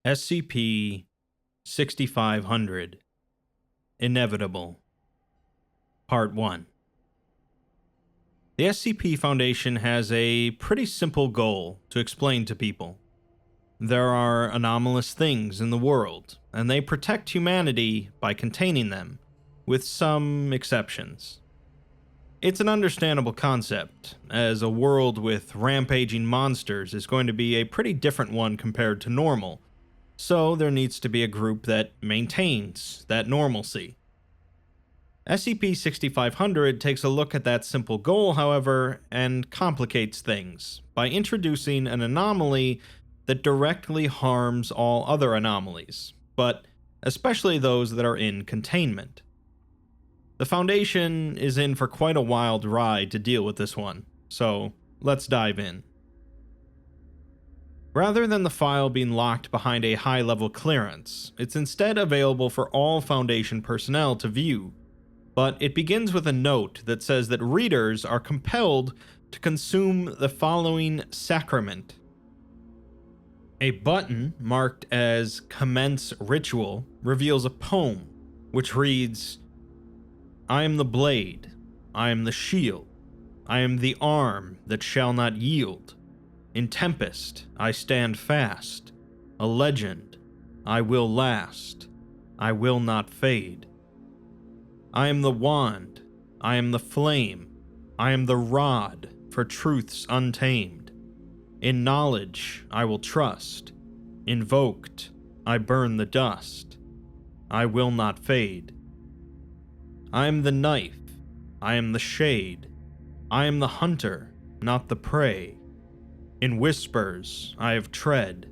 SCP-6500 Inevitable Part 1. The SCP Foundation has a pretty simple goal to explain to people. There are anomalous things in the world, and they protect humanity by containing them, with some exceptions. It's an understandable concept, as a world with rampaging monsters is going to be a pretty different one compared to normal, so there needs to be a group that maintains that normalcy. SCP-6500 takes a look at that simple goal, however, and complicates things by introducing an anomaly that directly harms all other anomalies, but especially those that are in containment. The Foundation is in for quite a wild ride to deal with this one, so let's dive in. Rather than the file being locked behind a high-level clearance, it's instead available for all Foundation personnel to view, but it begins with a note that says that readers are compelled to consume the following sacrament. A button marked as Commence Ritual reveals a poem, which reads, "I am the blade, I am the shield, I am the arm that shall not yield. In tempest I stand fast, a legend, I will last, I will not fade. I am the wand, I am the flame, I am the rod for truths untamed. In knowledge I will trust, invoked I burn the dust, I will not fade. I am the knife, I am the shade, I am the hunter, not the prey. In whispers I have tread,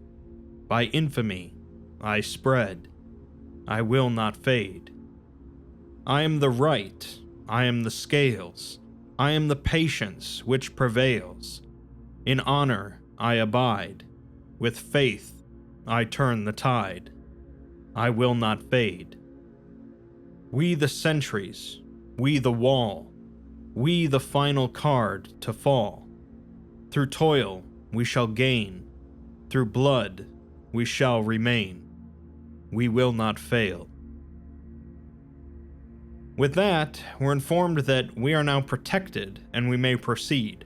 by infamy I spread, I will not fade. I am the right, I am the scales, I am the patience which prevails. In honor I abide, with faith I turn the tide, I will not fade. We the sentries, we the wall, we the final card to fall. Through toil we shall gain, through blood we shall remain. We will not fail." With that, we're informed that we are now protected and we may proceed.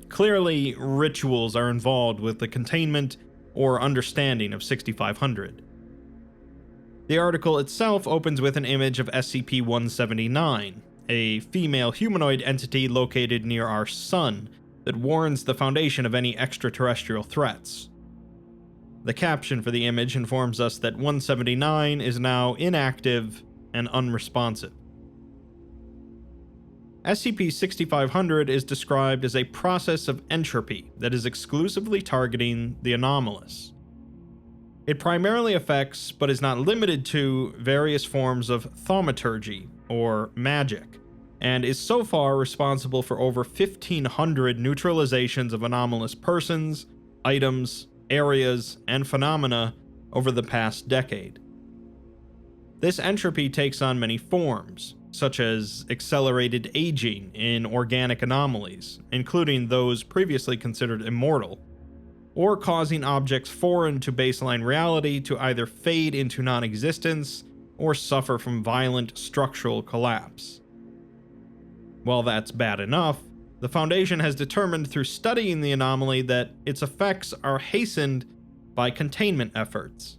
Clearly, rituals are involved with the containment or understanding of 6500. The article itself opens with an image of SCP-179, a female humanoid entity located near our sun that warns the Foundation of any extraterrestrial threats. The caption for the image informs us that 179 is now inactive and unresponsive. SCP-6500 is described as a process of entropy that is exclusively targeting the anomalous. It primarily affects, but is not limited to, various forms of thaumaturgy, or magic, and is so far responsible for over 1,500 neutralizations of anomalous persons, items, areas, and phenomena over the past decade. This entropy takes on many forms, such as accelerated aging in organic anomalies, including those previously considered immortal, or causing objects foreign to baseline reality to either fade into non-existence or suffer from violent structural collapse. While that's bad enough, the Foundation has determined through studying the anomaly that its effects are hastened by containment efforts.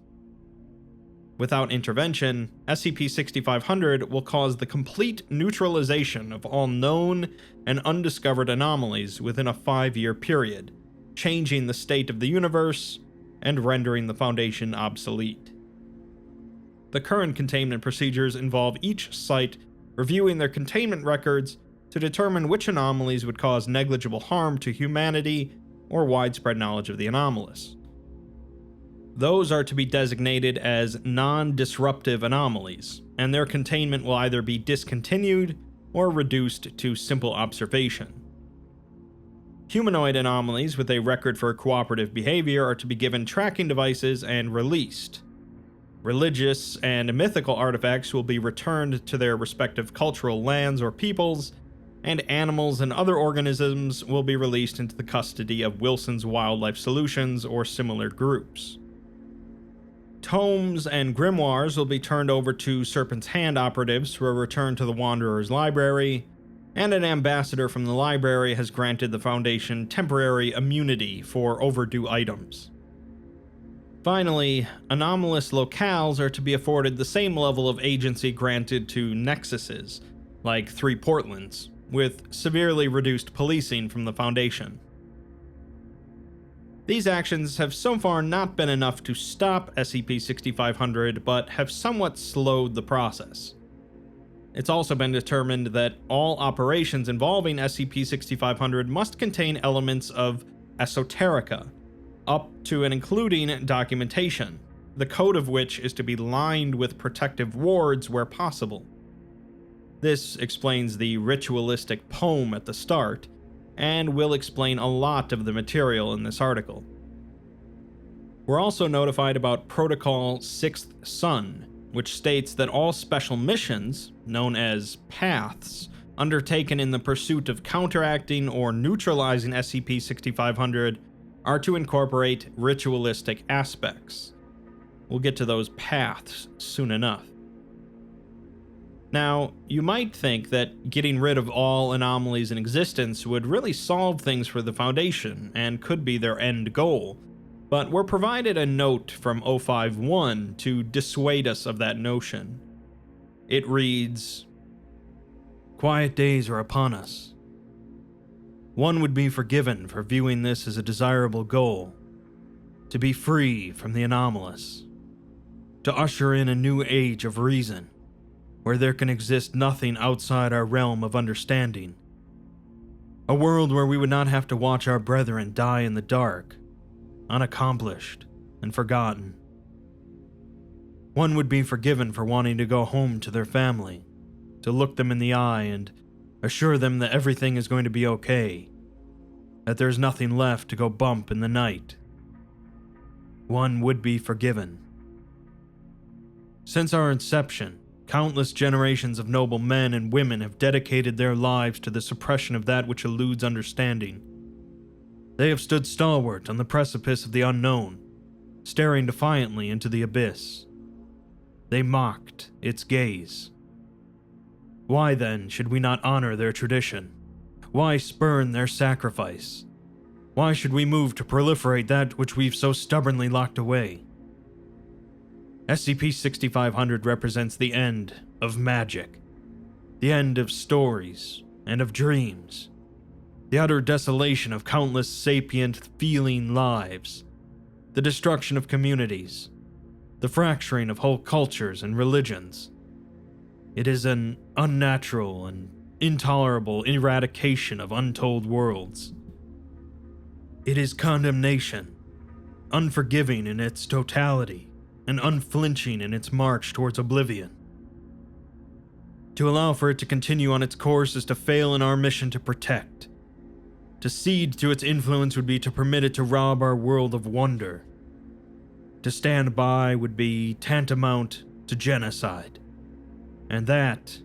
Without intervention, SCP-6500 will cause the complete neutralization of all known and undiscovered anomalies within a 5-year period, changing the state of the universe and rendering the Foundation obsolete. The current containment procedures involve each site reviewing their containment records to determine which anomalies would cause negligible harm to humanity or widespread knowledge of the anomalous. Those are to be designated as non-disruptive anomalies, and their containment will either be discontinued or reduced to simple observation. Humanoid anomalies with a record for cooperative behavior are to be given tracking devices and released. Religious and mythical artifacts will be returned to their respective cultural lands or peoples, and animals and other organisms will be released into the custody of Wilson's Wildlife Solutions or similar groups. tomes and grimoires will be turned over to Serpent's Hand operatives for a return to the Wanderer's library, and an ambassador from the library has granted the Foundation temporary immunity for overdue items. Finally, anomalous locales are to be afforded the same level of agency granted to nexuses, like 3 Portlands, with severely reduced policing from the Foundation. These actions have so far not been enough to stop SCP-6500, but have somewhat slowed the process. It's also been determined that all operations involving SCP-6500 must contain elements of esoterica, up to and including documentation, the code of which is to be lined with protective wards where possible. This explains the ritualistic poem at the start, and will explain a lot of the material in this article. We're also notified about Protocol 6th Son, which states that all special missions, known as paths, undertaken in the pursuit of counteracting or neutralizing SCP-6500 are to incorporate ritualistic aspects. We'll get to those paths soon enough. Now, you might think that getting rid of all anomalies in existence would really solve things for the Foundation, and could be their end goal, but we're provided a note from 051 to dissuade us of that notion. It reads, "Quiet days are upon us. One would be forgiven for viewing this as a desirable goal, to be free from the anomalous, to usher in a new age of reason, where there can exist nothing outside our realm of understanding. A world where we would not have to watch our brethren die in the dark, unaccomplished and forgotten. One would be forgiven for wanting to go home to their family, to look them in the eye and assure them that everything is going to be okay, that there's nothing left to go bump in the night. One would be forgiven. Since our inception, countless generations of noble men and women have dedicated their lives to the suppression of that which eludes understanding. They have stood stalwart on the precipice of the unknown, staring defiantly into the abyss. They mocked its gaze. Why then should we not honor their tradition? Why spurn their sacrifice? Why should we move to proliferate that which we've so stubbornly locked away? SCP-6500 represents the end of magic, the end of stories and of dreams, the utter desolation of countless sapient, feeling lives, the destruction of communities, the fracturing of whole cultures and religions. It is an unnatural and intolerable eradication of untold worlds. It is condemnation, unforgiving in its totality, and unflinching in its march towards oblivion. To allow for it to continue on its course is to fail in our mission to protect. To cede to its influence would be to permit it to rob our world of wonder. To stand by would be tantamount to genocide. And that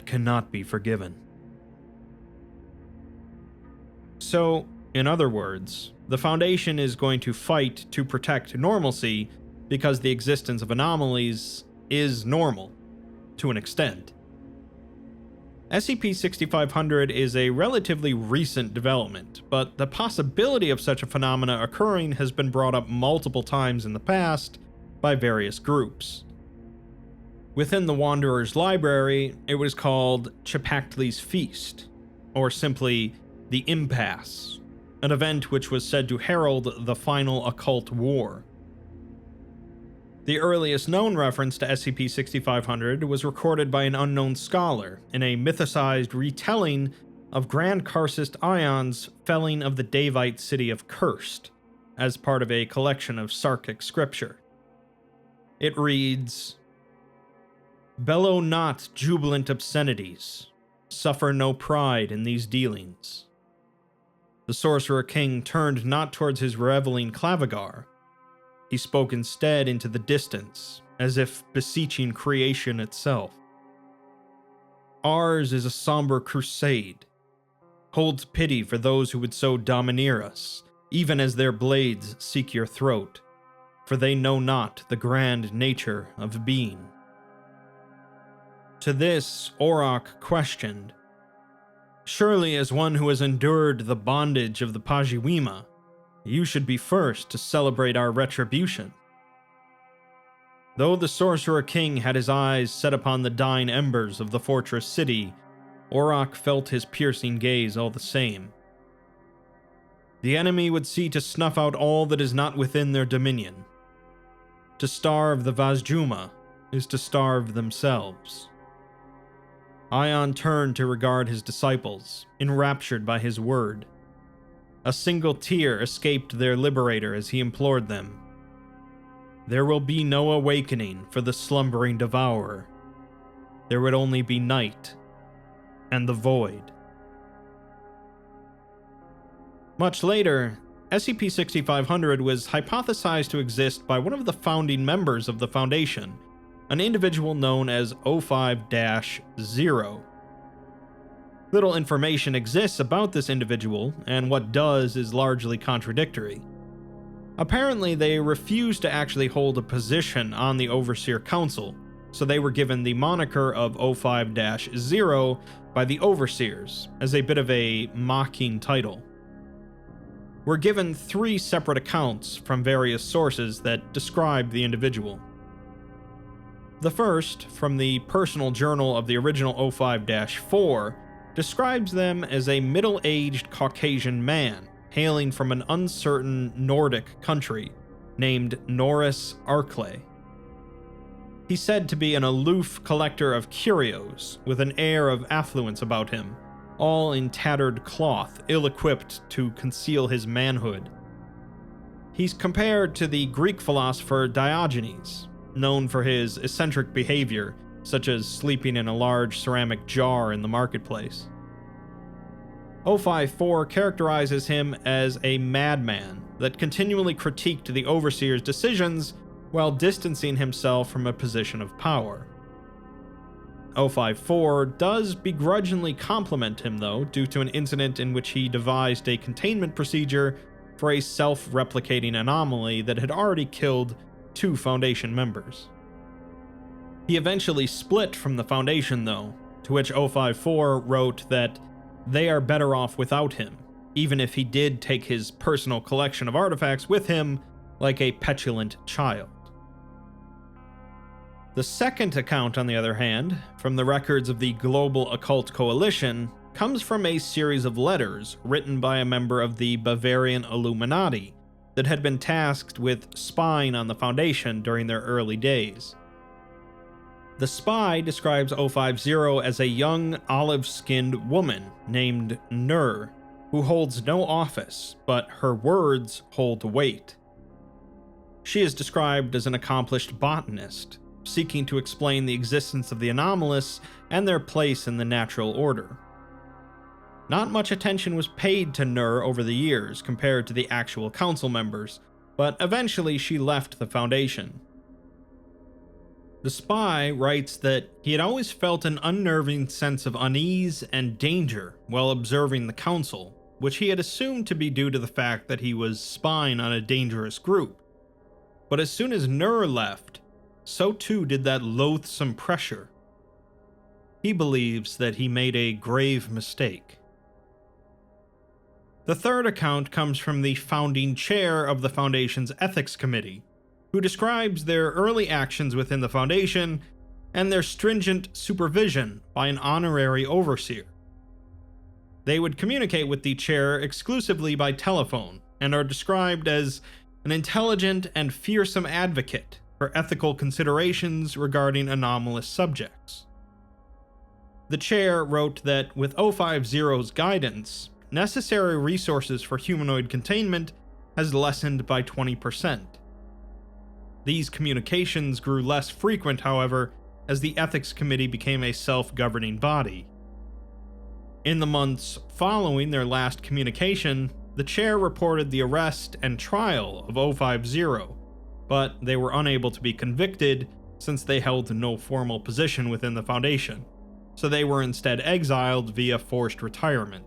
cannot be forgiven. So, in other words, the Foundation is going to fight to protect normalcy because the existence of anomalies is normal, to an extent. SCP-6500 is a relatively recent development, but the possibility of such a phenomena occurring has been brought up multiple times in the past by various groups. Within the Wanderer's library, it was called Chipactli's Feast, or simply the Impasse, an event which was said to herald the final occult war. The earliest known reference to SCP-6500 was recorded by an unknown scholar in a mythicized retelling of Grand Karcist Ion's felling of the Davite city of Cursed, as part of a collection of Sarkic scripture. It reads, "Bellow not jubilant obscenities, suffer no pride in these dealings." The Sorcerer King turned not towards his reveling clavigar. He spoke instead into the distance, as if beseeching creation itself. Ours is a somber crusade. Holds pity for those who would so domineer us, even as their blades seek your throat. for they know not the grand nature of being." To this, Auroch questioned, "Surely as one who has endured the bondage of the Pajiwima, you should be first to celebrate our retribution." Though the Sorcerer King had his eyes set upon the dying embers of the fortress city, Auroch felt his piercing gaze all the same. The enemy would see to snuff out all that is not within their dominion. To starve the Vazjuma is to starve themselves. Ion turned to regard his disciples, enraptured by his word. A single tear escaped their liberator as he implored them. There will be no awakening for the slumbering devourer. There would only be night and the void. Much later, SCP-6500 was hypothesized to exist by one of the founding members of the Foundation, an individual known as 05-0. Little information exists about this individual, and what does is largely contradictory. Apparently, they refused to actually hold a position on the Overseer Council, so they were given the moniker of 05-0 by the Overseers, as a bit of a mocking title. We're given 3 separate accounts from various sources that describe the individual. The first, from the personal journal of the original 05-4, describes them as a middle-aged Caucasian man, hailing from an uncertain Nordic country, named Norris Arklay. He's said to be an aloof collector of curios, with an air of affluence about him, all in tattered cloth, ill-equipped to conceal his manhood. He's compared to the Greek philosopher Diogenes, known for his eccentric behavior, such as sleeping in a large ceramic jar in the marketplace. 054 characterizes him as a madman that continually critiqued the Overseer's decisions while distancing himself from a position of power. 054 does begrudgingly compliment him, though, due to an incident in which he devised a containment procedure for a self-replicating anomaly that had already killed 2 Foundation members. He eventually split from the Foundation, though, to which 054 wrote that they are better off without him, even if he did take his personal collection of artifacts with him like a petulant child. The second account, on the other hand, from the records of the Global Occult Coalition, comes from a series of letters written by a member of the Bavarian Illuminati that had been tasked with spying on the Foundation during their early days. The spy describes 050 as a young, olive-skinned woman named Nur, who holds no office, but her words hold weight. She is described as an accomplished botanist, seeking to explain the existence of the anomalous and their place in the natural order. Not much attention was paid to Nur over the years compared to the actual council members, but eventually she left the Foundation. The spy writes that he had always felt an unnerving sense of unease and danger while observing the council, which he had assumed to be due to the fact that he was spying on a dangerous group. But as soon as Nur left, so too did that loathsome pressure. He believes that he made a grave mistake. The third account comes from the founding chair of the Foundation's Ethics Committee, who describes their early actions within the Foundation and their stringent supervision by an honorary overseer. They would communicate with the chair exclusively by telephone and are described as an intelligent and fearsome advocate for ethical considerations regarding anomalous subjects. The chair wrote that with 050's guidance, necessary resources for humanoid containment has lessened by 20%. These communications grew less frequent, however, as the Ethics Committee became a self-governing body. In the months following their last communication, the chair reported the arrest and trial of 050, but they were unable to be convicted since they held no formal position within the Foundation, so they were instead exiled via forced retirement.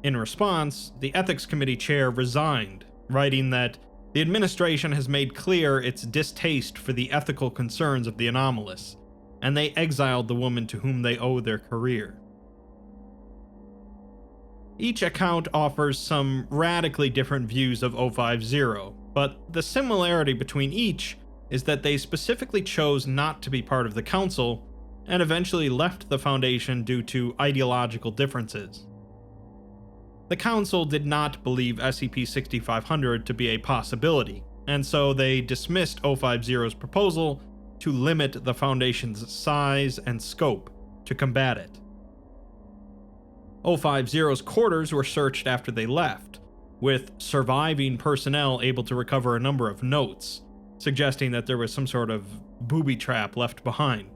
In response, the Ethics Committee chair resigned, writing that The administration has made clear its distaste for the ethical concerns of the anomalous, and they exiled the woman to whom they owe their career. Each account offers some radically different views of 050, but the similarity between each is that they specifically chose not to be part of the Council and eventually left the Foundation due to ideological differences. The Council did not believe SCP-6500 to be a possibility, and so they dismissed 050's proposal to limit the Foundation's size and scope to combat it. 050's quarters were searched after they left, with surviving personnel able to recover a number of notes, suggesting that there was some sort of booby trap left behind.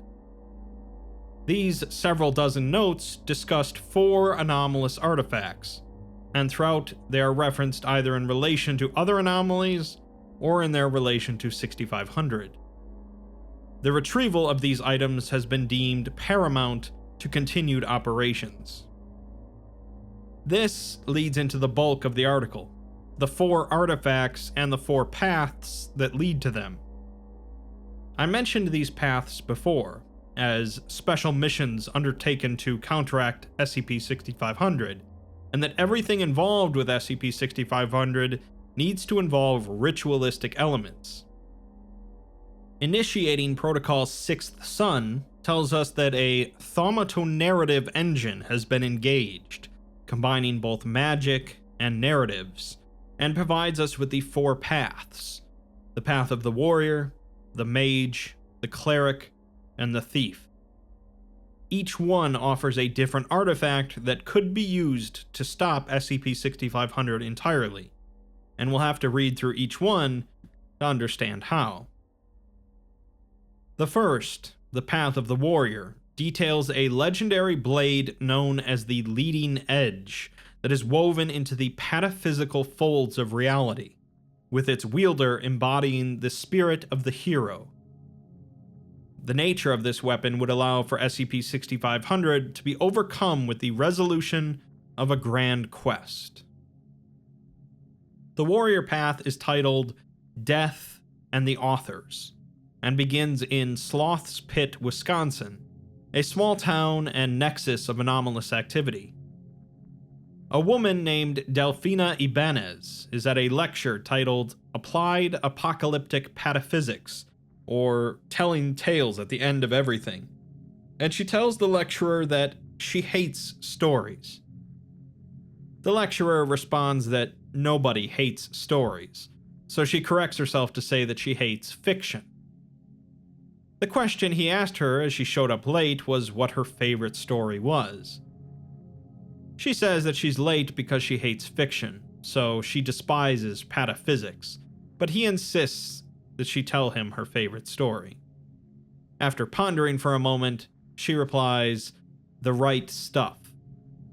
These several dozen notes discussed 4 anomalous artifacts, and throughout they are referenced either in relation to other anomalies or in their relation to 6500. The retrieval of these items has been deemed paramount to continued operations. This leads into the bulk of the article, the 4 artifacts and the 4 paths that lead to them. I mentioned these paths before, as special missions undertaken to counteract SCP-6500, and that everything involved with SCP-6500 needs to involve ritualistic elements. Initiating Protocol's 6th Son tells us that a thaumatonarrative engine has been engaged, combining both magic and narratives, and provides us with the 4 paths: the path of the warrior, the mage, the cleric, and the thief. Each one offers a different artifact that could be used to stop SCP-6500 entirely, and we'll have to read through each one to understand how. The first, the Path of the Warrior, details a legendary blade known as the Leading Edge that is woven into the pataphysical folds of reality, with its wielder embodying the spirit of the hero. The nature of this weapon would allow for SCP-6500 to be overcome with the resolution of a grand quest. The warrior path is titled Death and the Authors, and begins in Sloth's Pit, Wisconsin, a small town and nexus of anomalous activity. A woman named Delphina Ibanez is at a lecture titled Applied Apocalyptic Pataphysics, or Telling Tales at the End of Everything, and she tells the lecturer that she hates stories. The lecturer responds that nobody hates stories, so she corrects herself to say that she hates fiction. The question he asked her as she showed up late was what her favorite story was. She says that she's late because she hates fiction, so she despises pataphysics, but he insists that she tell him her favorite story. After pondering for a moment, she replies, The Right Stuff,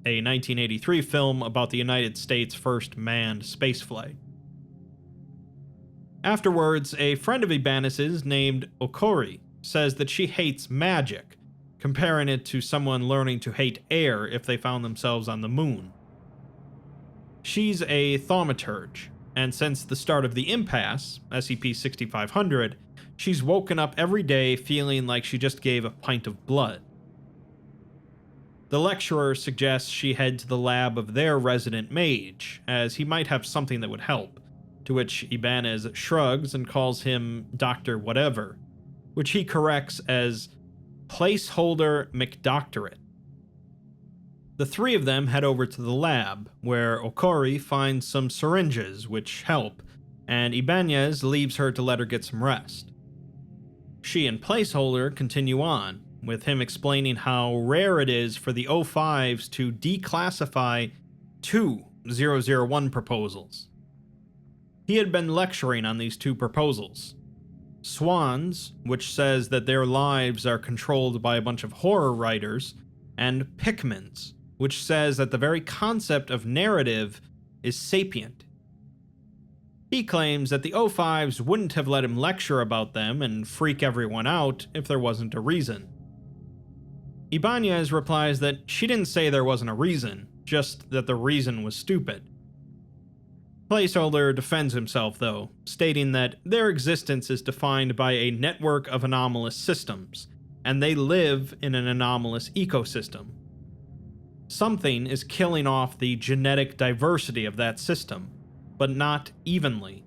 a 1983 film about the United States' first manned spaceflight. Afterwards, a friend of Ibanez's named Okori says that she hates magic, comparing it to someone learning to hate air if they found themselves on the moon. She's a thaumaturge, and since the start of the impasse, SCP-6500, she's woken up every day feeling like she just gave a pint of blood. The lecturer suggests she head to the lab of their resident mage, as he might have something that would help, to which Ibanez shrugs and calls him Dr. Whatever, which he corrects as Placeholder McDoctorate. The 3 of them head over to the lab, where Okori finds some syringes which help, and Ibanez leaves her to let her get some rest. She and Placeholder continue on, with him explaining how rare it is for the O5s to declassify 2 001 proposals. He had been lecturing on these 2 proposals. Swans, which says that their lives are controlled by a bunch of horror writers, and Pickmans, which says that the very concept of narrative is sapient. He claims that the O5s wouldn't have let him lecture about them and freak everyone out if there wasn't a reason. Ibanez replies that she didn't say there wasn't a reason, just that the reason was stupid. Placeholder defends himself, though, stating that their existence is defined by a network of anomalous systems, and they live in an anomalous ecosystem. Something is killing off the genetic diversity of that system, but not evenly.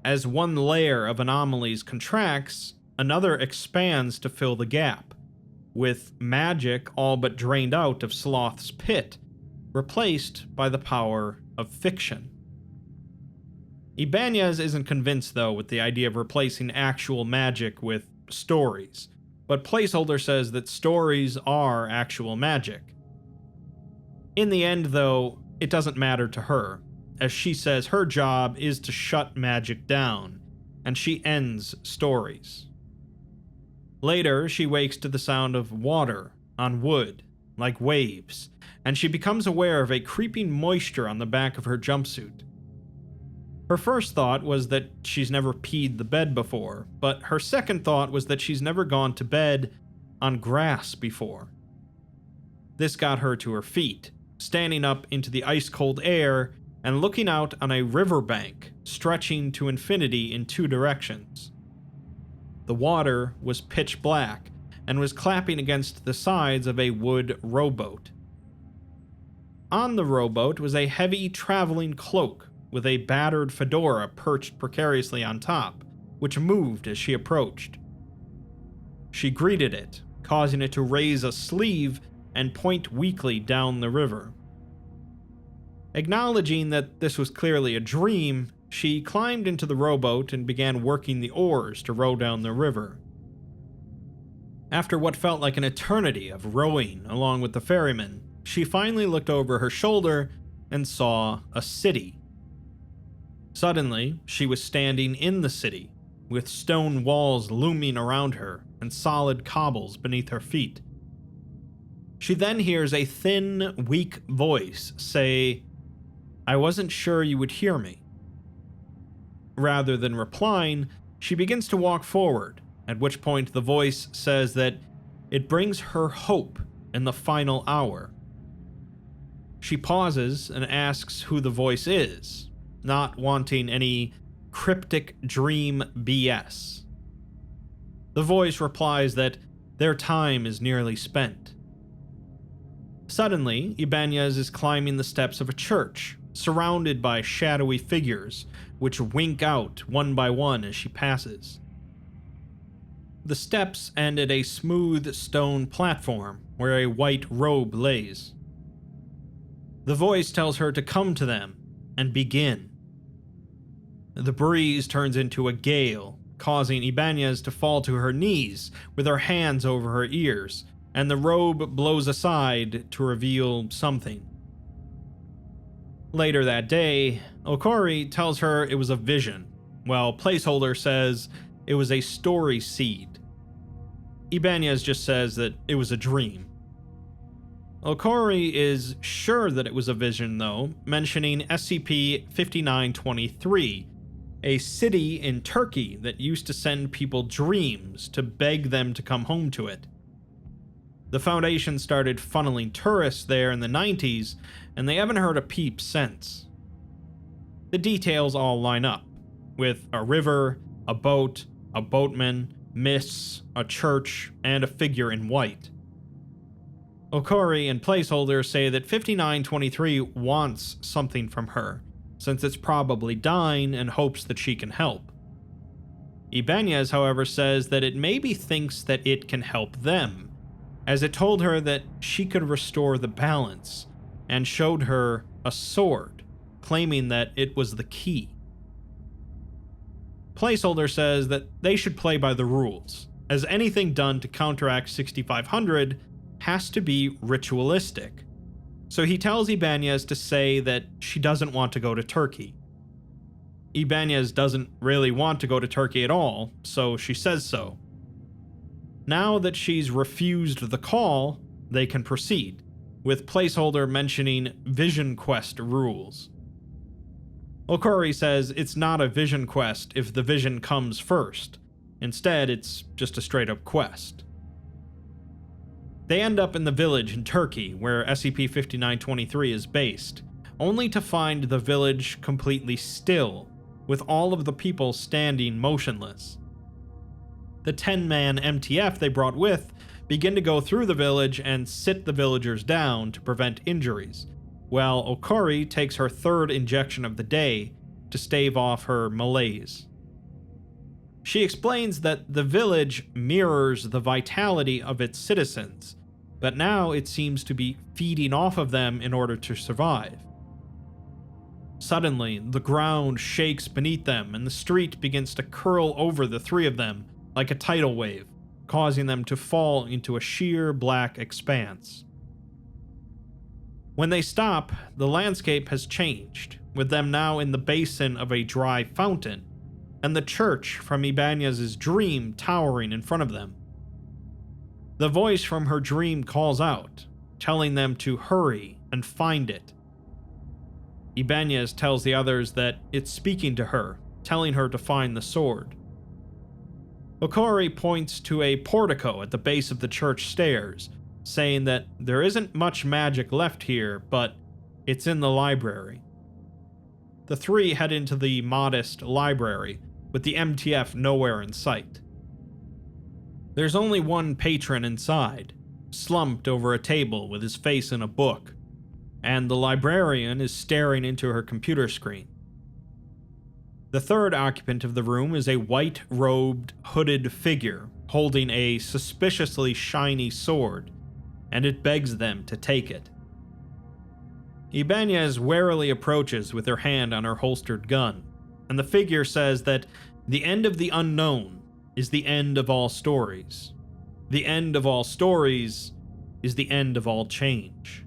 As one layer of anomalies contracts, another expands to fill the gap, with magic all but drained out of Sloth's pit, replaced by the power of fiction. Ibanez isn't convinced, though, with the idea of replacing actual magic with stories, but Placeholder says that stories are actual magic. In the end, though, it doesn't matter to her, as she says her job is to shut magic down, and she ends stories. Later, she wakes to the sound of water on wood, like waves, and she becomes aware of a creeping moisture on the back of her jumpsuit. Her first thought was that she's never peed the bed before, but her second thought was that she's never gone to bed on grass before. This got her to her feet, standing up into the ice-cold air and looking out on a riverbank stretching to infinity in two directions. The water was pitch black and was clapping against the sides of a wood rowboat. On the rowboat was a heavy traveling cloak with a battered fedora perched precariously on top, which moved as she approached. She greeted it, causing it to raise a sleeve and point weakly down the river. Acknowledging that this was clearly a dream, she climbed into the rowboat and began working the oars to row down the river. After what felt like an eternity of rowing along with the ferryman, she finally looked over her shoulder and saw a city. Suddenly, she was standing in the city, with stone walls looming around her and solid cobbles beneath her feet. She then hears a thin, weak voice say, "I wasn't sure you would hear me." Rather than replying, she begins to walk forward, at which point the voice says that it brings her hope in the final hour. She pauses and asks who the voice is, not wanting any cryptic dream BS. The voice replies that their time is nearly spent. Suddenly, Ibanez is climbing the steps of a church, surrounded by shadowy figures, which wink out one by one as she passes. The steps end at a smooth stone platform where a white robe lays. The voice tells her to come to them and begin. The breeze turns into a gale, causing Ibanez to fall to her knees with her hands over her ears, and the robe blows aside to reveal something. Later that day, Okori tells her it was a vision, while Placeholder says it was a story seed. Ibanez just says that it was a dream. Okori is sure that it was a vision, though, mentioning SCP-5923, a city in Turkey that used to send people dreams to beg them to come home to it. The Foundation started funneling tourists there in the 90s, and they haven't heard a peep since. The details all line up, with a river, a boat, a boatman, mists, a church, and a figure in white. Okori and Placeholder say that 5923 wants something from her, since it's probably dying and hopes that she can help. Ibanez, however, says that it maybe thinks that it can help them, as it told her that she could restore the balance, and showed her a sword, claiming that it was the key. Placeholder says that they should play by the rules, as anything done to counteract 6500 has to be ritualistic. So he tells Ibanez to say that she doesn't want to go to Turkey. Ibanez doesn't really want to go to Turkey at all, so she says so. Now that she's refused the call, they can proceed, with Placeholder mentioning Vision Quest rules. Okori says it's not a Vision Quest if the vision comes first. Instead, it's just a straight-up quest. They end up in the village in Turkey where SCP-5923 is based, only to find the village completely still, with all of the people standing motionless. The 10-man MTF they brought with begin to go through the village and sit the villagers down to prevent injuries, while Okori takes her third injection of the day to stave off her malaise. She explains that the village mirrors the vitality of its citizens, but now it seems to be feeding off of them in order to survive. Suddenly, the ground shakes beneath them and the street begins to curl over the three of them like a tidal wave, causing them to fall into a sheer black expanse. When they stop, the landscape has changed, with them now in the basin of a dry fountain, and the church from Ibanez's dream towering in front of them. The voice from her dream calls out, telling them to hurry and find it. Ibanez tells the others that it's speaking to her, telling her to find the sword. Okori points to a portico at the base of the church stairs, saying that there isn't much magic left here, but it's in the library. The three head into the modest library, with the MTF nowhere in sight. There's only one patron inside, slumped over a table with his face in a book, and the librarian is staring into her computer screen. The third occupant of the room is a white-robed, hooded figure holding a suspiciously shiny sword, and it begs them to take it. Ibanez warily approaches with her hand on her holstered gun, and the figure says that the end of the unknown is the end of all stories. The end of all stories is the end of all change.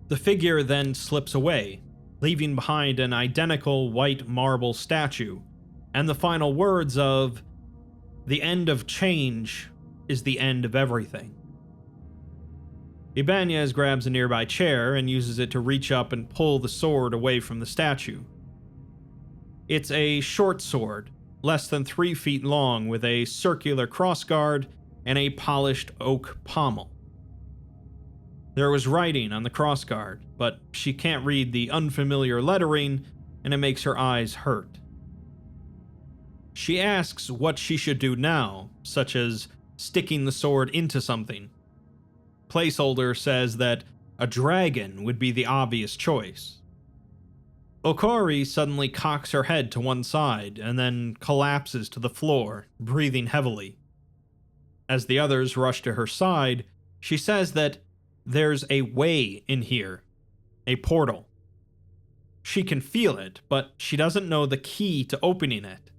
The figure then slips away, leaving behind an identical white marble statue, and the final words of, "The end of change is the end of everything." Ibanez grabs a nearby chair and uses it to reach up and pull the sword away from the statue. It's a short sword, less than 3 feet long, with a circular crossguard and a polished oak pommel. There was writing on the crossguard, but she can't read the unfamiliar lettering, and it makes her eyes hurt. She asks what she should do now, such as sticking the sword into something. Placeholder says that a dragon would be the obvious choice. Okori suddenly cocks her head to one side and then collapses to the floor, breathing heavily. As the others rush to her side, she says that there's a way in here, a portal. She can feel it, but she doesn't know the key to opening it.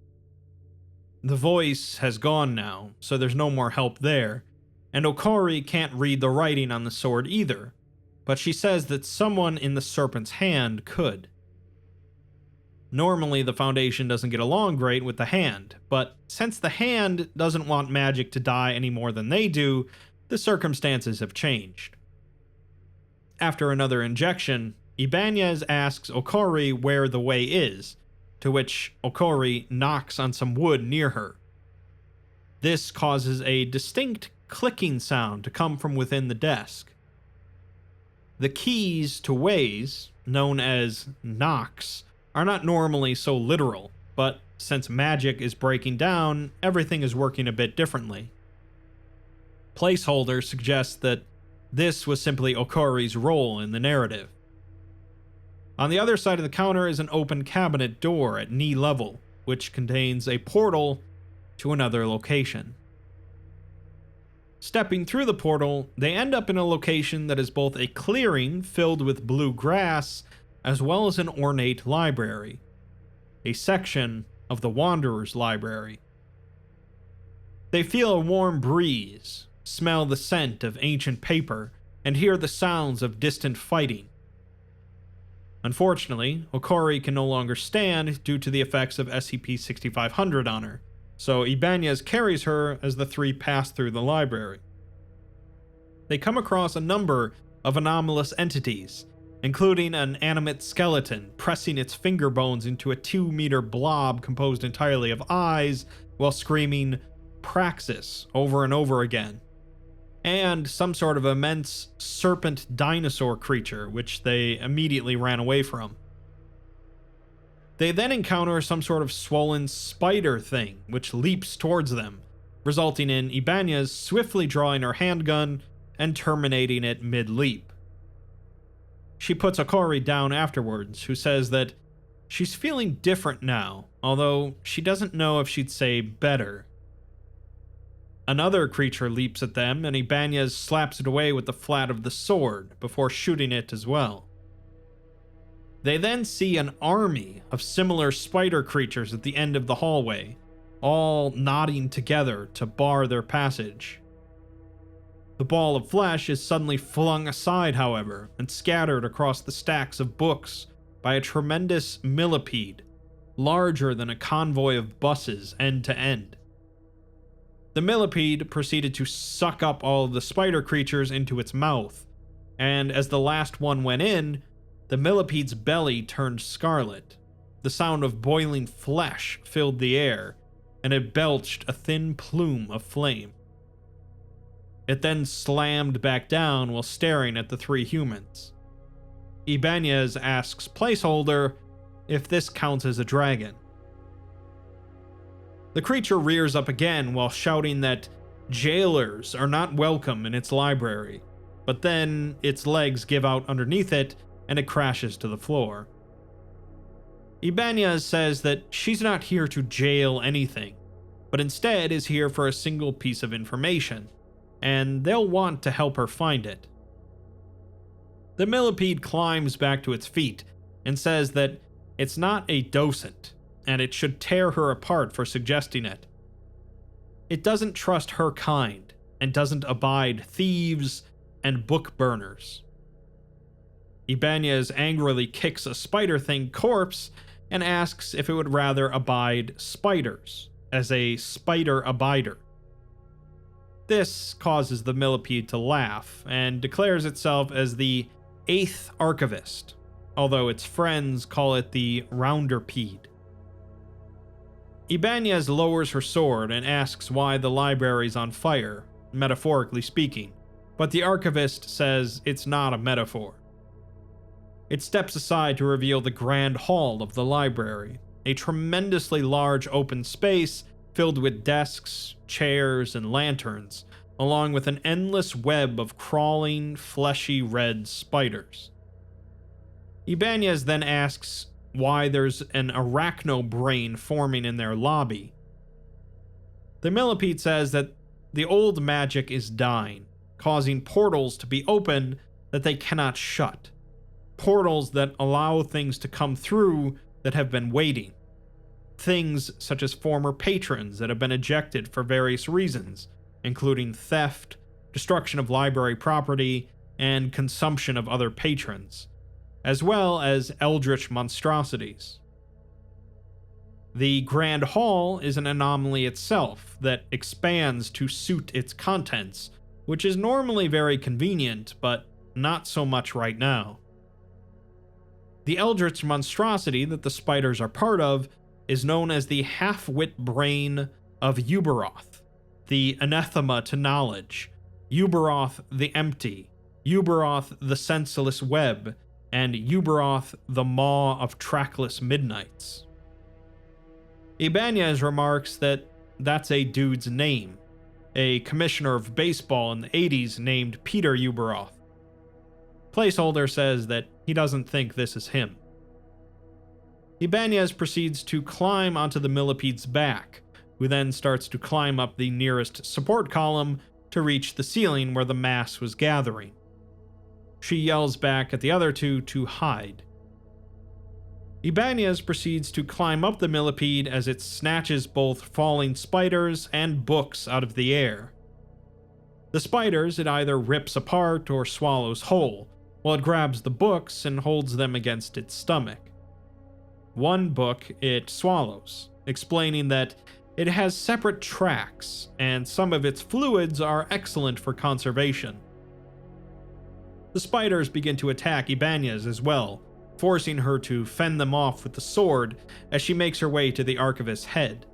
The voice has gone now, so there's no more help there, and Okori can't read the writing on the sword either, but she says that someone in the serpent's hand could. Normally, the Foundation doesn't get along great with the hand, but since the hand doesn't want magic to die any more than they do, the circumstances have changed. After another injection, Ibanez asks Okori where the way is, to which Okori knocks on some wood near her. This causes a distinct clicking sound to come from within the desk. The keys to ways, known as knocks, are not normally so literal, but since magic is breaking down, everything is working a bit differently. Placeholder suggests that this was simply Okori's role in the narrative. On the other side of the counter is an open cabinet door at knee level, which contains a portal to another location. Stepping through the portal, they end up in a location that is both a clearing filled with blue grass as well as an ornate library, a section of the Wanderer's Library. They feel a warm breeze, smell the scent of ancient paper, and hear the sounds of distant fighting. Unfortunately, Okori can no longer stand due to the effects of SCP-6500 on her, so Ibanez carries her as the three pass through the library. They come across a number of anomalous entities, including an animate skeleton pressing its finger bones into a 2-meter blob composed entirely of eyes while screaming "Praxis" over and over again, and some sort of immense serpent dinosaur creature, which they immediately ran away from. They then encounter some sort of swollen spider thing, which leaps towards them, resulting in Ibanez swiftly drawing her handgun and terminating it mid-leap. She puts Okori down afterwards, who says that she's feeling different now, although she doesn't know if she'd say better. Another creature leaps at them, and Ibanez slaps it away with the flat of the sword before shooting it as well. They then see an army of similar spider creatures at the end of the hallway, all knotting together to bar their passage. The ball of flesh is suddenly flung aside, however, and scattered across the stacks of books by a tremendous millipede, larger than a convoy of buses end to end. The millipede proceeded to suck up all of the spider creatures into its mouth, and as the last one went in, the millipede's belly turned scarlet. The sound of boiling flesh filled the air, and it belched a thin plume of flame. It then slammed back down while staring at the three humans. Ibanez asks Placeholder if this counts as a dragon. The creature rears up again while shouting that jailers are not welcome in its library, but then its legs give out underneath it and it crashes to the floor. Ibanez says that she's not here to jail anything, but instead is here for a single piece of information, and they'll want to help her find it. The millipede climbs back to its feet and says that it's not a docent, and it should tear her apart for suggesting it. It doesn't trust her kind, and doesn't abide thieves and book burners. Ibanez angrily kicks a spider thing corpse and asks if it would rather abide spiders, as a spider abider. This causes the millipede to laugh, and declares itself as the 8th archivist, although its friends call it the Rounderpede. Ibanez lowers her sword and asks why the library's on fire, metaphorically speaking, but the archivist says it's not a metaphor. It steps aside to reveal the grand hall of the library, a tremendously large open space filled with desks, chairs, and lanterns, along with an endless web of crawling, fleshy red spiders. Ibanez then asks why there's an arachno brain forming in their lobby. The millipede says that the old magic is dying, causing portals to be open that they cannot shut. Portals that allow things to come through that have been waiting. Things such as former patrons that have been ejected for various reasons, including theft, destruction of library property, and consumption of other patrons, as well as eldritch monstrosities. The Grand Hall is an anomaly itself that expands to suit its contents, which is normally very convenient, but not so much right now. The eldritch monstrosity that the spiders are part of is known as the half-wit brain of Uberoth, the anathema to knowledge, Uberoth the empty, Uberoth the senseless web, and Uberoth the maw of trackless midnights. Ibanez remarks that that's a dude's name, a commissioner of baseball in the 80s named Peter Uberoth. Placeholder says that he doesn't think this is him. Ibanez proceeds to climb onto the millipede's back, who then starts to climb up the nearest support column to reach the ceiling where the mass was gathering. She yells back at the other two to hide. Ibanez proceeds to climb up the millipede as it snatches both falling spiders and books out of the air. The spiders it either rips apart or swallows whole, while it grabs the books and holds them against its stomach. One book it swallows, explaining that it has separate tracks, and some of its fluids are excellent for conservation. The spiders begin to attack Ibanez as well, forcing her to fend them off with the sword as she makes her way to the archivist's head.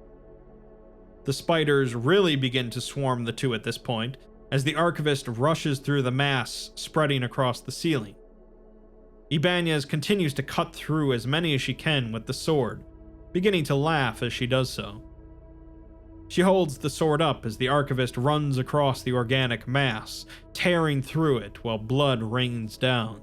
The spiders really begin to swarm the two at this point, as the archivist rushes through the mass spreading across the ceiling. Ibanez continues to cut through as many as she can with the sword, beginning to laugh as she does so. She holds the sword up as the archivist runs across the organic mass, tearing through it while blood rains down.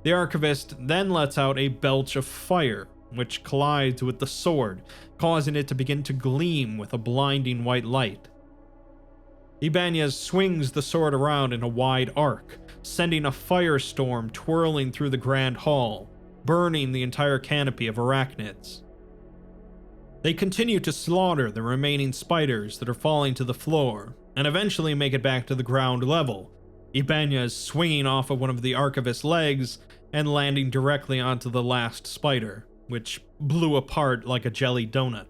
The archivist then lets out a belch of fire, which collides with the sword, causing it to begin to gleam with a blinding white light. Ibanez swings the sword around in a wide arc, sending a firestorm twirling through the grand hall, burning the entire canopy of arachnids. They continue to slaughter the remaining spiders that are falling to the floor, and eventually make it back to the ground level, Ibanez swinging off of one of the archivist's legs and landing directly onto the last spider, which blew apart like a jelly donut.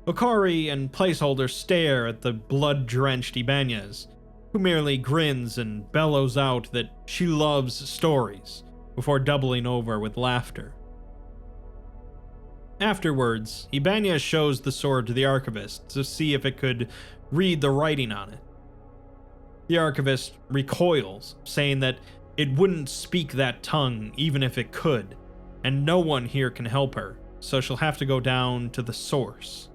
Okari and Placeholder stare at the blood-drenched Ibanez, who merely grins and bellows out that she loves stories, before doubling over with laughter. Afterwards, Ibanez shows the sword to the archivist to see if it could read the writing on it. The archivist recoils, saying that it wouldn't speak that tongue even if it could, and no one here can help her, so she'll have to go down to the source.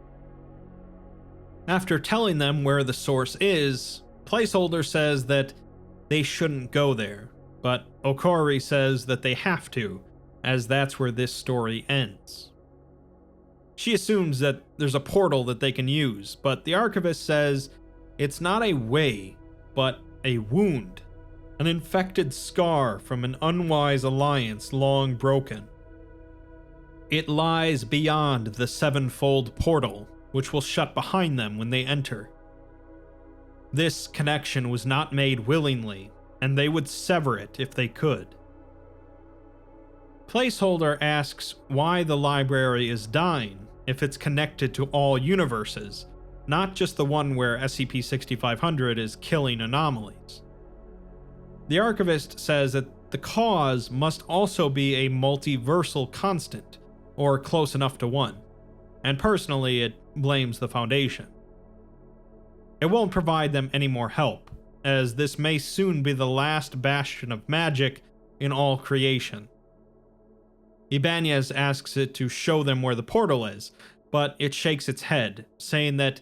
After telling them where the source is, Placeholder says that they shouldn't go there, but Okari says that they have to, as that's where this story ends. She assumes that there's a portal that they can use, but the archivist says it's not a way, but a wound, an infected scar from an unwise alliance long broken. It lies beyond the sevenfold portal, which will shut behind them when they enter. This connection was not made willingly, and they would sever it if they could. Placeholder asks why the library is dying if it's connected to all universes, not just the one where SCP-6500 is killing anomalies. The archivist says that the cause must also be a multiversal constant, or close enough to one, and personally it blames the Foundation. It won't provide them any more help, as this may soon be the last bastion of magic in all creation. Ibanez asks it to show them where the portal is, but it shakes its head, saying that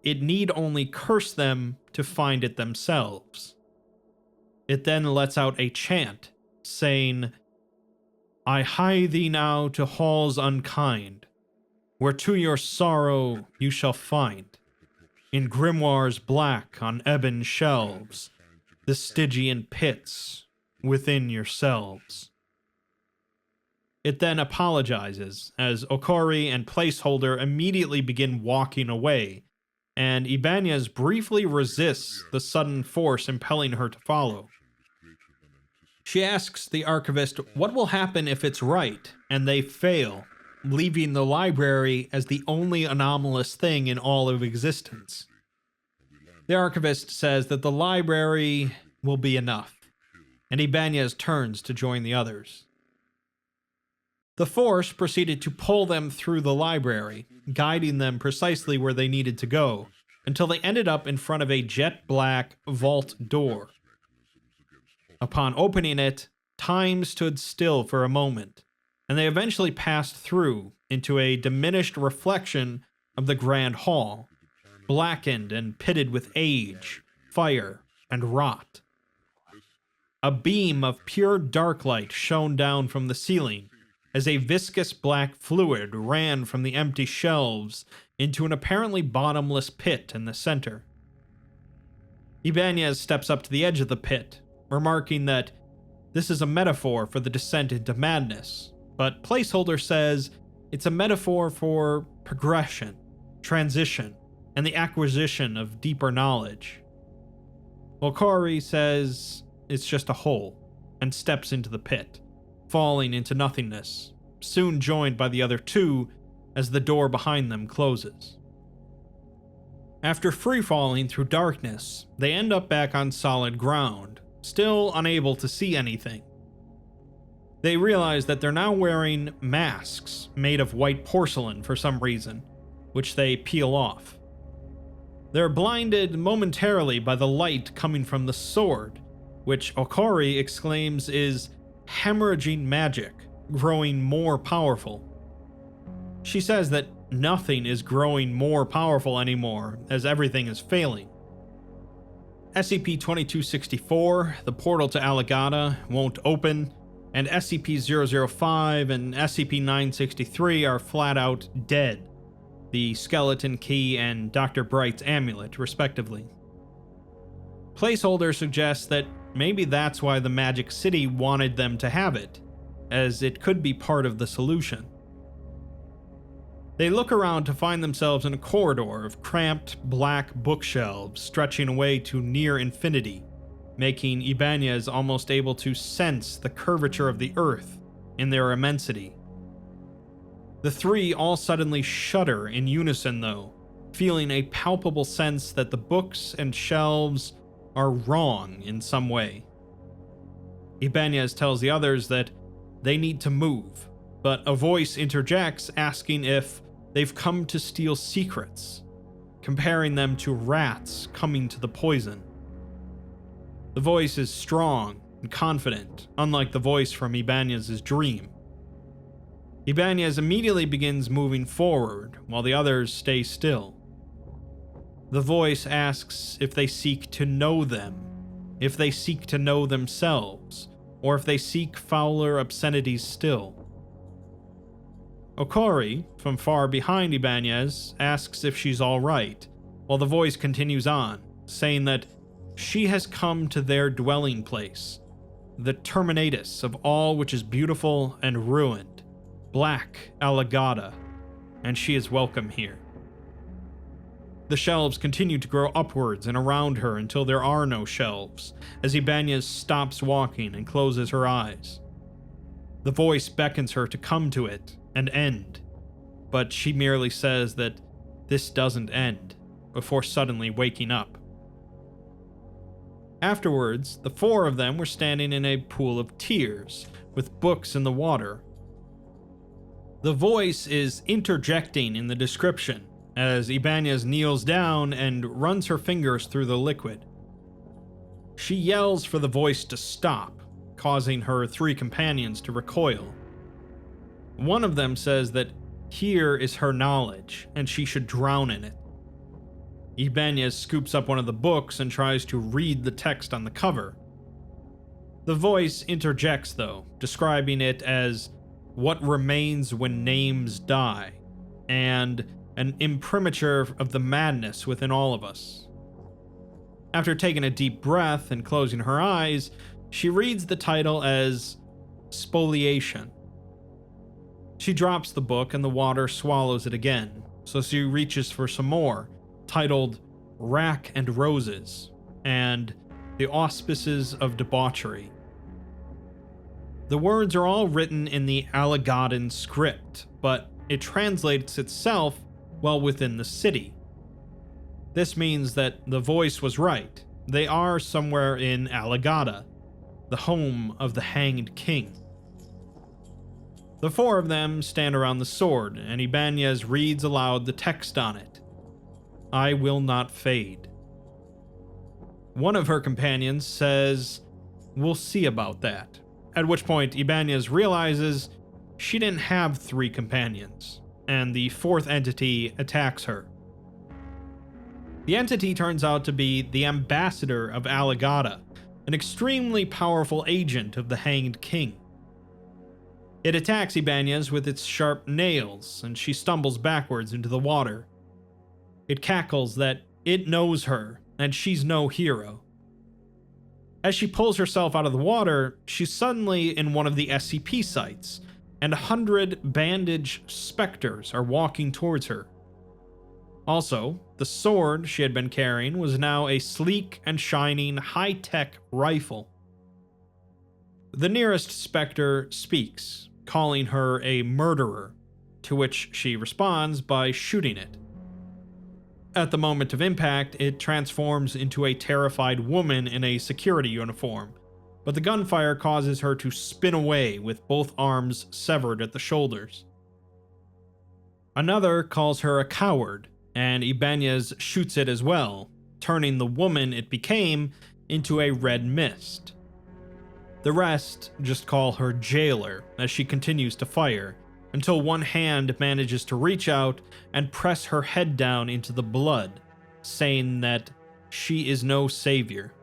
it need only curse them to find it themselves. It then lets out a chant, saying, "I hie thee now to halls unkind, where to your sorrow you shall find, in grimoires black on ebon shelves, the Stygian pits within yourselves." It then apologizes, as Okari and Placeholder immediately begin walking away, and Ibanez briefly resists the sudden force impelling her to follow. She asks the archivist what will happen if it's right, and they fail, leaving the library as the only anomalous thing in all of existence. The archivist says that the library will be enough, and Ibanez turns to join the others. The force proceeded to pull them through the library, guiding them precisely where they needed to go, until they ended up in front of a jet black vault door. Upon opening it, time stood still for a moment, and they eventually passed through into a diminished reflection of the grand hall, blackened and pitted with age, fire, and rot. A beam of pure dark light shone down from the ceiling, as a viscous black fluid ran from the empty shelves into an apparently bottomless pit in the center. Ibanez steps up to the edge of the pit, remarking that this is a metaphor for the descent into madness, but Placeholder says it's a metaphor for progression, transition, and the acquisition of deeper knowledge. Okari says it's just a hole, and steps into the pit, falling into nothingness, soon joined by the other two as the door behind them closes. After free-falling through darkness, they end up back on solid ground, still unable to see anything. They realize that they're now wearing masks made of white porcelain for some reason, which they peel off. They're blinded momentarily by the light coming from the sword, which Okori exclaims is hemorrhaging magic, growing more powerful. She says that nothing is growing more powerful anymore, as everything is failing. SCP-2264, the portal to Alagadda, won't open, and SCP-005 and SCP-963 are flat out dead, the skeleton key and Dr. Bright's amulet, respectively. Placeholder suggests that maybe that's why the Magic City wanted them to have it, as it could be part of the solution. They look around to find themselves in a corridor of cramped, black bookshelves stretching away to near infinity, making Ibanez almost able to sense the curvature of the earth in their immensity. The three all suddenly shudder in unison, though, feeling a palpable sense that the books and shelves are wrong in some way. Ibanez tells the others that they need to move, but a voice interjects asking if they've come to steal secrets, comparing them to rats coming to the poison. The voice is strong and confident, unlike the voice from Ibanez's dream. Ibanez immediately begins moving forward, while the others stay still. The voice asks if they seek to know them, if they seek to know themselves, or if they seek fouler obscenities still. Okori, from far behind Ibanez, asks if she's alright, while the voice continues on, saying that she has come to their dwelling place, the terminatus of all which is beautiful and ruined, Black Alagadda, and she is welcome here. The shelves continue to grow upwards and around her until there are no shelves, as Ibanez stops walking and closes her eyes. The voice beckons her to come to it and end, but she merely says that this doesn't end, before suddenly waking up. Afterwards, the four of them were standing in a pool of tears, with books in the water. The voice is interjecting in the description, as Ibanez kneels down and runs her fingers through the liquid. She yells for the voice to stop, causing her three companions to recoil. One of them says that here is her knowledge, and she should drown in it. Ibanez scoops up one of the books and tries to read the text on the cover. The voice interjects, though, describing it as what remains when names die, and an imprimatur of the madness within all of us. After taking a deep breath and closing her eyes, she reads the title as Spoliation. She drops the book and the water swallows it again, so she reaches for some more, titled Rack and Roses, and The Auspices of Debauchery. The words are all written in the Alagaddan script, but it translates itself well within the city. This means that the voice was right. They are somewhere in Alagadda, the home of the Hanged King. The four of them stand around the sword, and Ibanez reads aloud the text on it. I will not fade. One of her companions says, we'll see about that, at which point Ibanez realizes she didn't have three companions, and the fourth entity attacks her. The entity turns out to be the ambassador of Alagadda, an extremely powerful agent of the Hanged King. It attacks Ibanez with its sharp nails, and she stumbles backwards into the water. It cackles that it knows her, and she's no hero. As she pulls herself out of the water, she's suddenly in one of the SCP sites, and 100 bandaged specters are walking towards her. Also, the sword she had been carrying was now a sleek and shining high-tech rifle. The nearest specter speaks, calling her a murderer, to which she responds by shooting it. At the moment of impact, it transforms into a terrified woman in a security uniform, but the gunfire causes her to spin away with both arms severed at the shoulders. Another calls her a coward and Ibanez shoots it as well, turning the woman it became into a red mist. The rest just call her Jailer as she continues to fire, until one hand manages to reach out and press her head down into the blood, saying that she is no savior.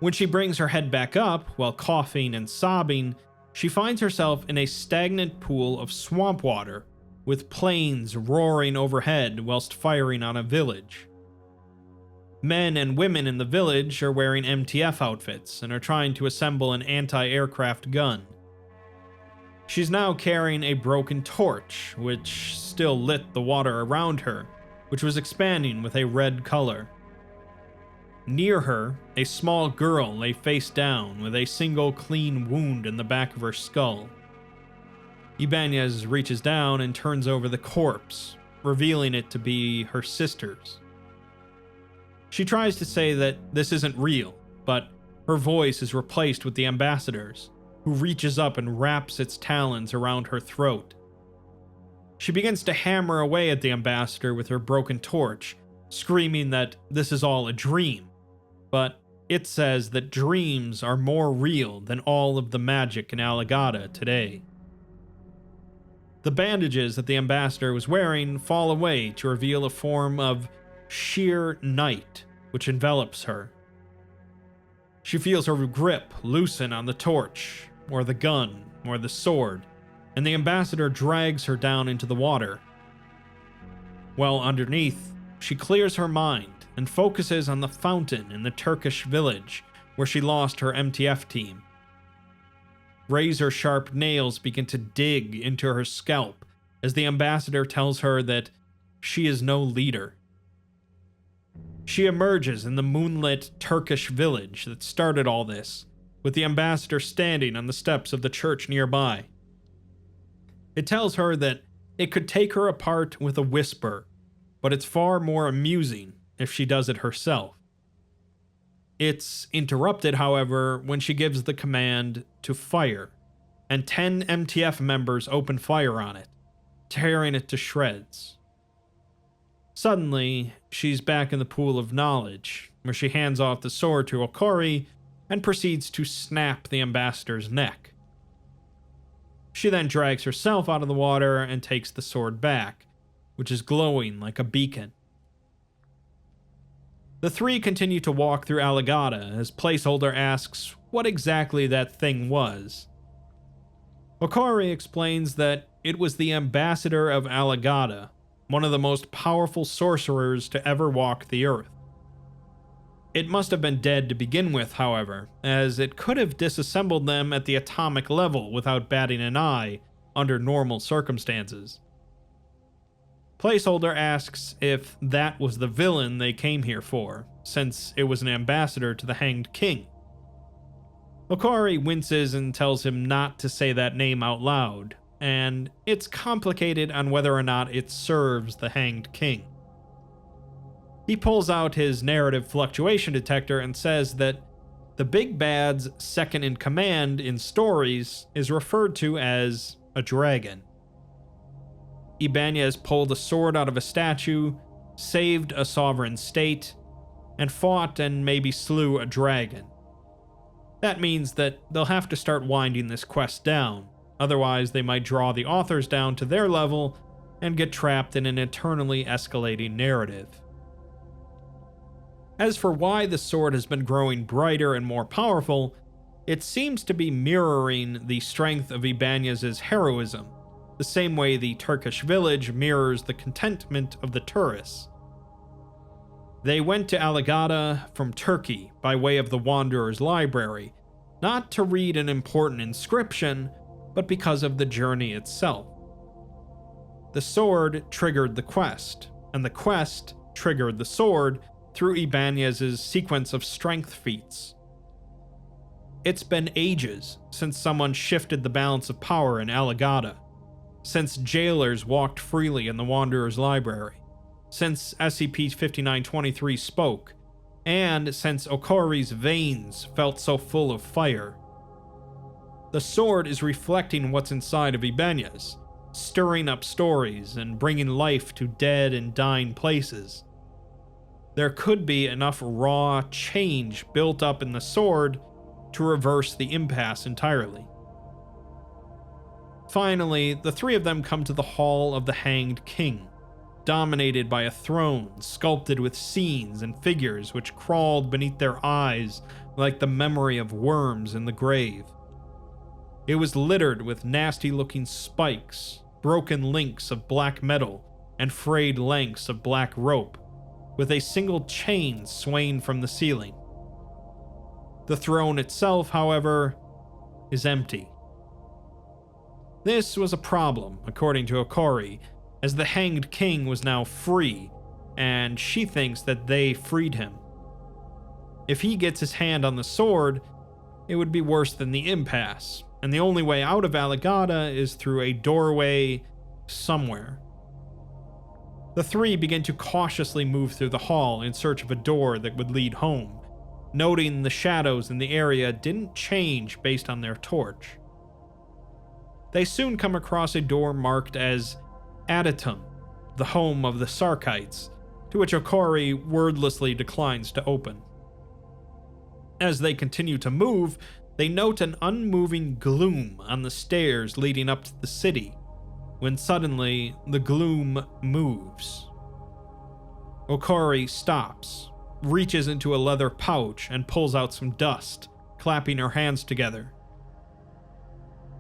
When she brings her head back up, while coughing and sobbing, she finds herself in a stagnant pool of swamp water, with planes roaring overhead whilst firing on a village. Men and women in the village are wearing MTF outfits and are trying to assemble an anti-aircraft gun. She's now carrying a broken torch, which still lit the water around her, which was expanding with a red color. Near her, a small girl lay face down with a single clean wound in the back of her skull. Ibanez reaches down and turns over the corpse, revealing it to be her sister's. She tries to say that this isn't real, but her voice is replaced with the ambassador's, who reaches up and wraps its talons around her throat. She begins to hammer away at the ambassador with her broken torch, screaming that this is all a dream, but it says that dreams are more real than all of the magic in Alagadda today. The bandages that the ambassador was wearing fall away to reveal a form of sheer night which envelops her. She feels her grip loosen on the torch, or the gun, or the sword, and the ambassador drags her down into the water. Well underneath, she clears her mind and focuses on the fountain in the Turkish village where she lost her MTF team. Razor-sharp nails begin to dig into her scalp as the ambassador tells her that she is no leader. She emerges in the moonlit Turkish village that started all this, with the ambassador standing on the steps of the church nearby. It tells her that it could take her apart with a whisper, but it's far more amusing if she does it herself. It's interrupted, however, when she gives the command to fire, and 10 MTF members open fire on it, tearing it to shreds. Suddenly, she's back in the pool of knowledge, where she hands off the sword to Okori and proceeds to snap the ambassador's neck. She then drags herself out of the water and takes the sword back, which is glowing like a beacon. The three continue to walk through Alagadda as Placeholder asks what exactly that thing was. Okori explains that it was the ambassador of Alagadda, one of the most powerful sorcerers to ever walk the earth. It must have been dead to begin with, however, as it could have disassembled them at the atomic level without batting an eye under normal circumstances. Placeholder asks if that was the villain they came here for, since it was an ambassador to the Hanged King. Okori winces and tells him not to say that name out loud, and it's complicated on whether or not it serves the Hanged King. He pulls out his narrative fluctuation detector and says that the big bad's second in command in stories is referred to as a dragon. Ibanez pulled a sword out of a statue, saved a sovereign state, and fought and maybe slew a dragon. That means that they'll have to start winding this quest down, otherwise they might draw the authors down to their level and get trapped in an eternally escalating narrative. As for why the sword has been growing brighter and more powerful, it seems to be mirroring the strength of Ibanez's heroism, the same way the Turkish village mirrors the contentment of the tourists. They went to Alagadda from Turkey by way of the Wanderer's Library, not to read an important inscription, but because of the journey itself. The sword triggered the quest, and the quest triggered the sword through Ibanez's sequence of strength feats. It's been ages since someone shifted the balance of power in Alagadda, since jailers walked freely in the Wanderer's Library, since SCP-5923 spoke, and since Okori's veins felt so full of fire. The sword is reflecting what's inside of Ibanez, stirring up stories and bringing life to dead and dying places. There could be enough raw change built up in the sword to reverse the impasse entirely. Finally, the three of them come to the Hall of the Hanged King, dominated by a throne sculpted with scenes and figures which crawled beneath their eyes like the memory of worms in the grave. It was littered with nasty-looking spikes, broken links of black metal, and frayed lengths of black rope, with a single chain swaying from the ceiling. The throne itself, however, is empty. This was a problem, according to Okori, as the Hanged King was now free, and she thinks that they freed him. If he gets his hand on the sword, it would be worse than the impasse, and the only way out of Alagadda is through a doorway somewhere. The three begin to cautiously move through the hall in search of a door that would lead home, noting the shadows in the area didn't change based on their torch. They soon come across a door marked as Adytum, the home of the Sarkites, to which Okori wordlessly declines to open. As they continue to move, they note an unmoving gloom on the stairs leading up to the city, when suddenly the gloom moves. Okori stops, reaches into a leather pouch, and pulls out some dust, clapping her hands together.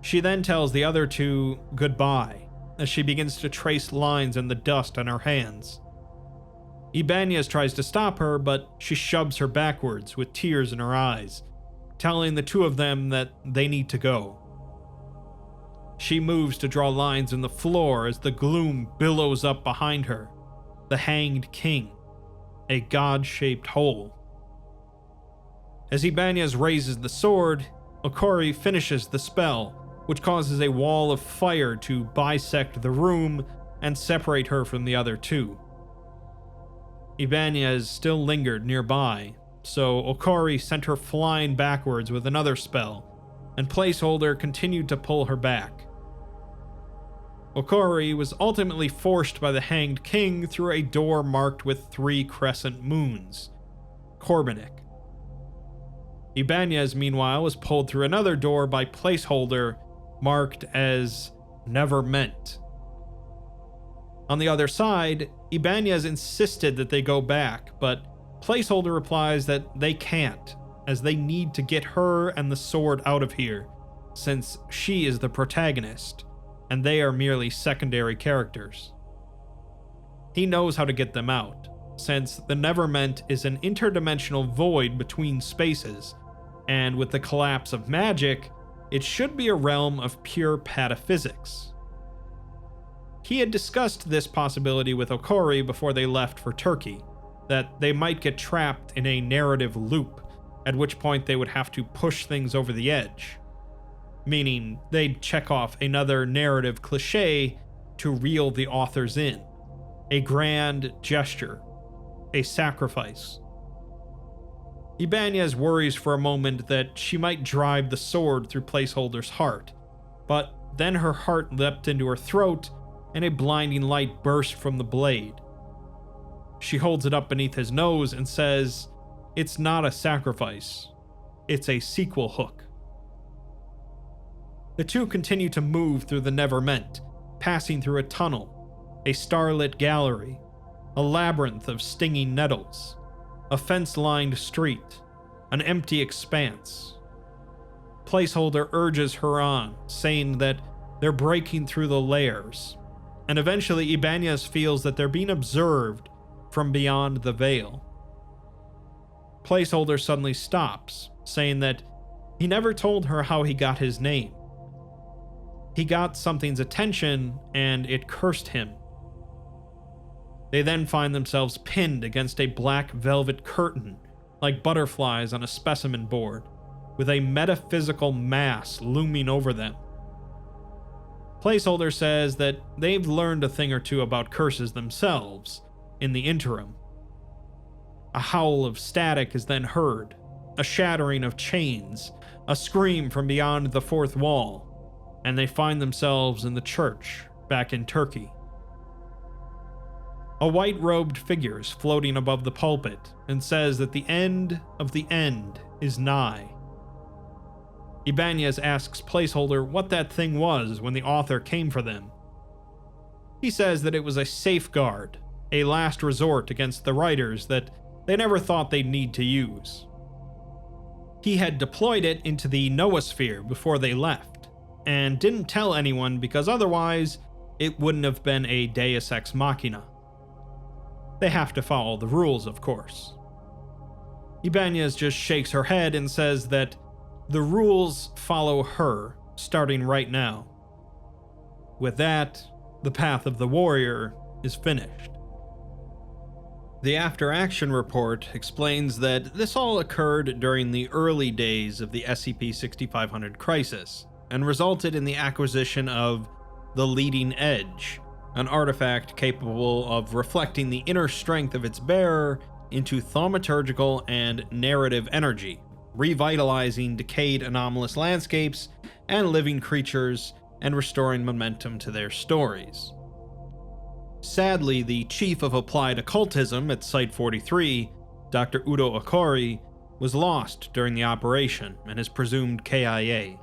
She then tells the other two goodbye, as she begins to trace lines in the dust on her hands. Ibanez tries to stop her, but she shoves her backwards with tears in her eyes, telling the two of them that they need to go. She moves to draw lines in the floor as the gloom billows up behind her, the Hanged King, a god-shaped hole. As Ibanez raises the sword, Okori finishes the spell, which causes a wall of fire to bisect the room and separate her from the other two. Ibanez still lingered nearby, so Okori sent her flying backwards with another spell, and Placeholder continued to pull her back. Okori was ultimately forced by the Hanged King through a door marked with 3 crescent moons, Corbinic. Ibanez, meanwhile, was pulled through another door by Placeholder marked as Never Meant. On the other side, Ibanez insisted that they go back, but Placeholder replies that they can't, as they need to get her and the sword out of here, since she is the protagonist, and they are merely secondary characters. He knows how to get them out, since the Neverment is an interdimensional void between spaces, and with the collapse of magic, it should be a realm of pure pataphysics. He had discussed this possibility with Okori before they left for Turkey, that they might get trapped in a narrative loop, at which point they would have to push things over the edge, meaning they'd check off another narrative cliché to reel the authors in, a grand gesture, a sacrifice. Ibanez worries for a moment that she might drive the sword through Placeholder's heart, but then her heart leapt into her throat and a blinding light burst from the blade. She holds it up beneath his nose and says, "It's not a sacrifice, it's a sequel hook." The two continue to move through the Neverment, passing through a tunnel, a starlit gallery, a labyrinth of stinging nettles, a fence-lined street, an empty expanse. Placeholder urges her on, saying that they're breaking through the layers, and eventually Ibanez feels that they're being observed from beyond the veil. Placeholder suddenly stops, saying that he never told her how he got his name. He got something's attention, and it cursed him. They then find themselves pinned against a black velvet curtain, like butterflies on a specimen board, with a metaphysical mass looming over them. Placeholder says that they've learned a thing or two about curses themselves in the interim. A howl of static is then heard, a shattering of chains, a scream from beyond the fourth wall, and they find themselves in the church back in Turkey. A white-robed figure is floating above the pulpit and says that the end of the end is nigh. Ibanez asks Placeholder what that thing was when the author came for them. He says that it was a safeguard, a last resort against the writers that they never thought they'd need to use. He had deployed it into the noosphere before they left, and didn't tell anyone because otherwise it wouldn't have been a deus ex machina. They have to follow the rules, of course. Ibanez just shakes her head and says that the rules follow her, starting right now. With that, the path of the warrior is finished. The after-action report explains that this all occurred during the early days of the SCP-6500 crisis, and resulted in the acquisition of the Leading Edge, an artifact capable of reflecting the inner strength of its bearer into thaumaturgical and narrative energy, revitalizing decayed anomalous landscapes and living creatures, and restoring momentum to their stories. Sadly, the chief of applied occultism at Site-43, Dr. Udo Okori, was lost during the operation and is presumed KIA.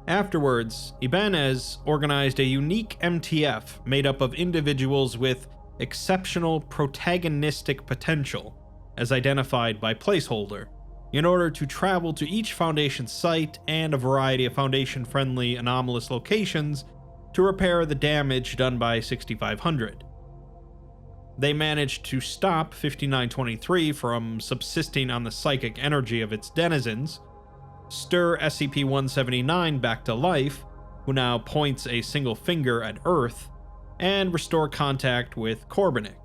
Afterwards, Ibanez organized a unique MTF made up of individuals with exceptional protagonistic potential, as identified by Placeholder, in order to travel to each Foundation site and a variety of Foundation-friendly anomalous locations to repair the damage done by 6500. They managed to stop 5923 from subsisting on the psychic energy of its denizens, stir SCP-179 back to life, who now points a single finger at Earth, and restore contact with Korbanik.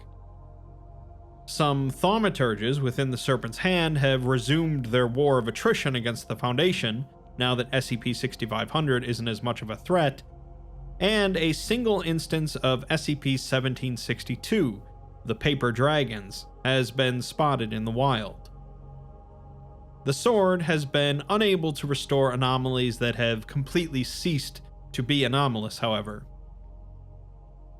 Some thaumaturges within the Serpent's Hand have resumed their war of attrition against the Foundation, now that SCP-6500 isn't as much of a threat, and a single instance of SCP-1762, the Paper Dragons, has been spotted in the wild. The Sword has been unable to restore anomalies that have completely ceased to be anomalous, however.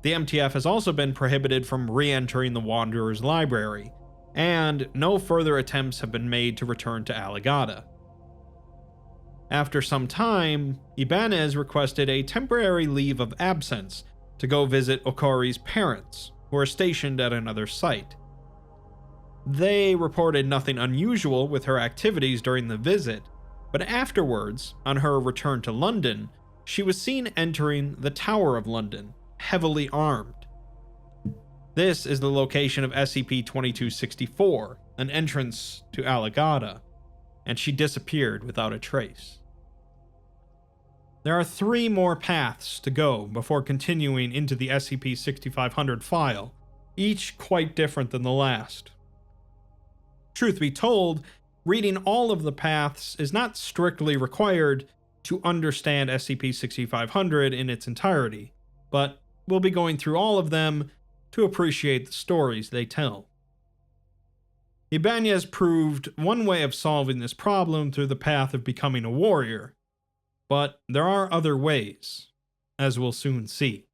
The MTF has also been prohibited from re-entering the Wanderer's library, and no further attempts have been made to return to Alagadda. After some time, Ibanez requested a temporary leave of absence to go visit Okori's parents, who are stationed at another site. They reported nothing unusual with her activities during the visit, but afterwards, on her return to London, she was seen entering the Tower of London, heavily armed. This is the location of SCP-2264, an entrance to Alagadda, and she disappeared without a trace. There are 3 more paths to go before continuing into the SCP-6500 file, each quite different than the last. Truth be told, reading all of the paths is not strictly required to understand SCP-6500 in its entirety, but we'll be going through all of them to appreciate the stories they tell. Ibanez proved one way of solving this problem through the path of becoming a warrior, but there are other ways, as we'll soon see.